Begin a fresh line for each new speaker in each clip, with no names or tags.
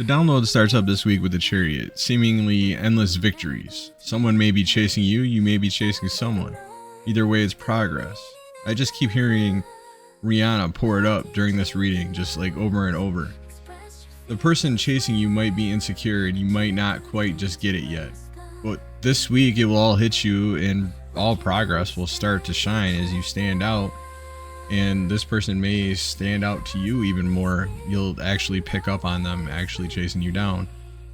The download starts up this week with the Chariot, seemingly endless victories. Someone may be chasing you, you may be chasing someone. Either way, it's progress. I just keep hearing Rihanna pour it up during this reading, just like over and over. The person chasing you might be insecure and you might not quite just get it yet. But this week it will all hit you and all progress will start to shine as you stand out. And this person may stand out to you even more. You'll actually pick up on them actually chasing you down.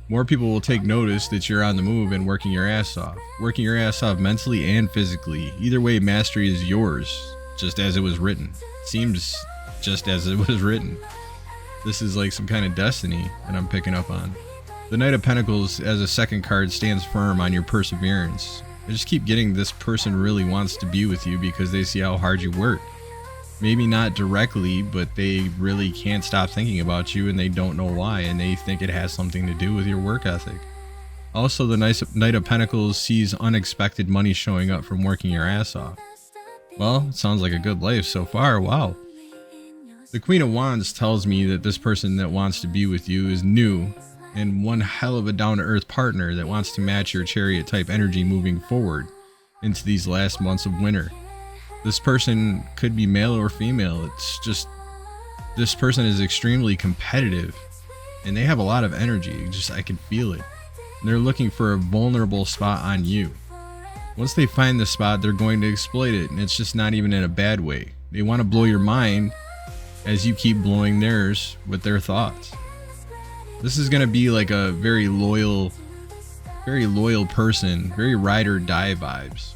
More people will take notice that you're on the move and working your ass off. Working your ass off mentally and physically. Either way, mastery is yours, just as it was written. Seems just as it was written. This is like some kind of destiny that I'm picking up on. The Knight of Pentacles as a second card stands firm on your perseverance. I just keep getting this person really wants to be with you because they see how hard you work. Maybe not directly, but they really can't stop thinking about you and they don't know why, and they think it has something to do with your work ethic. Also, the Knight of Pentacles sees unexpected money showing up from working your ass off. Well, it sounds like a good life so far, wow. The Queen of Wands tells me that this person that wants to be with you is new and one hell of a down-to-earth partner that wants to match your Chariot type energy moving forward into these last months of winter. This person could be male or female. It's just, this person is extremely competitive and they have a lot of energy. I can feel it. And they're looking for a vulnerable spot on you. Once they find the spot, they're going to exploit it, and it's just not even in a bad way. They want to blow your mind as you keep blowing theirs with their thoughts. This is going to be like a very loyal person, very ride or die vibes.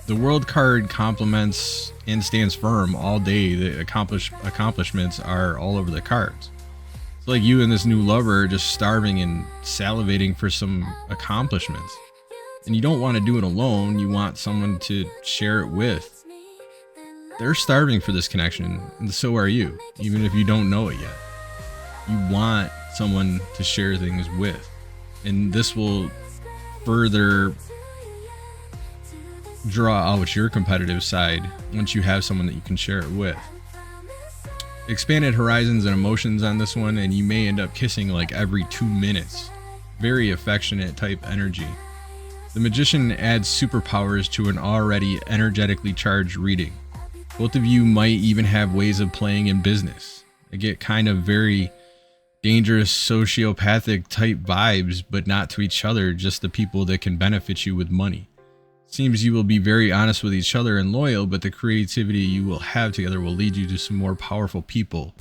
The World card complements and stands firm all day. The accomplishments are all over the cards. It's like you and this new lover are just starving and salivating for some accomplishments. And you don't want to do it alone, you want someone to share it with. They're starving for this connection, and so are you, even if you don't know it yet. You want someone to share things with. And this will further draw out your competitive side once you have someone that you can share it with. Expanded horizons and emotions on this one, and you may end up kissing like every 2 minutes. Very affectionate type energy. The Magician adds superpowers to an already energetically charged reading. Both of you might even have ways of playing in business. I get kind of very dangerous sociopathic type vibes, but not to each other, just the people that can benefit you with money. Seems you will be very honest with each other and loyal, but the creativity you will have together will lead you to some more powerful people.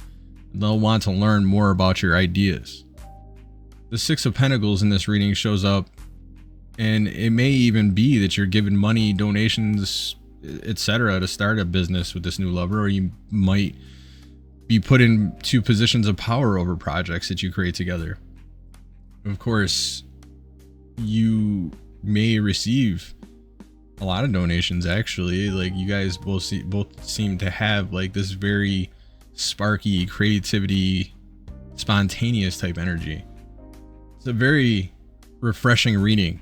They'll want to learn more about your ideas. The Six of Pentacles in this reading shows up, and it may even be that you're given money, donations, etc. to start a business with this new lover, or you might be put into positions of power over projects that you create together. Of course, you may receive a lot of donations actually. Like, you guys both seem to have like this very sparky creativity, spontaneous type energy. It's a very refreshing reading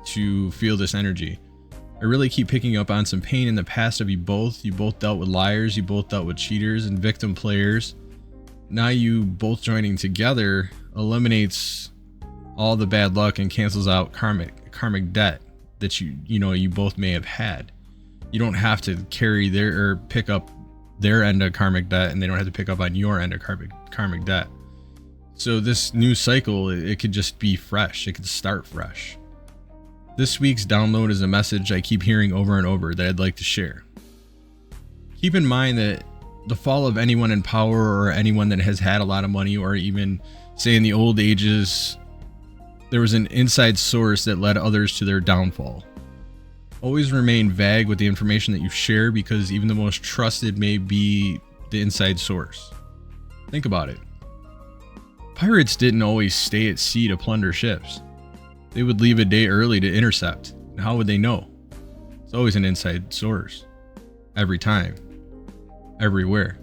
to feel this energy. I really keep picking up on some pain in the past of you both. You both dealt with liars, you both dealt with cheaters and victim players. Now you both joining together eliminates all the bad luck and cancels out karmic debt that you both may have had. You don't have to carry their or pick up their end of karmic debt, and they don't have to pick up on your end of karmic debt. So this new cycle, it could just be fresh. It could start fresh. This week's download is a message I keep hearing over and over that I'd like to share. Keep in mind that the fall of anyone in power, or anyone that has had a lot of money, or even say in the old ages, there was an inside source that led others to their downfall. Always remain vague with the information that you share, because even the most trusted may be the inside source. Think about it. Pirates didn't always stay at sea to plunder ships. They would leave a day early to intercept. And how would they know? It's always an inside source. Every time. Everywhere.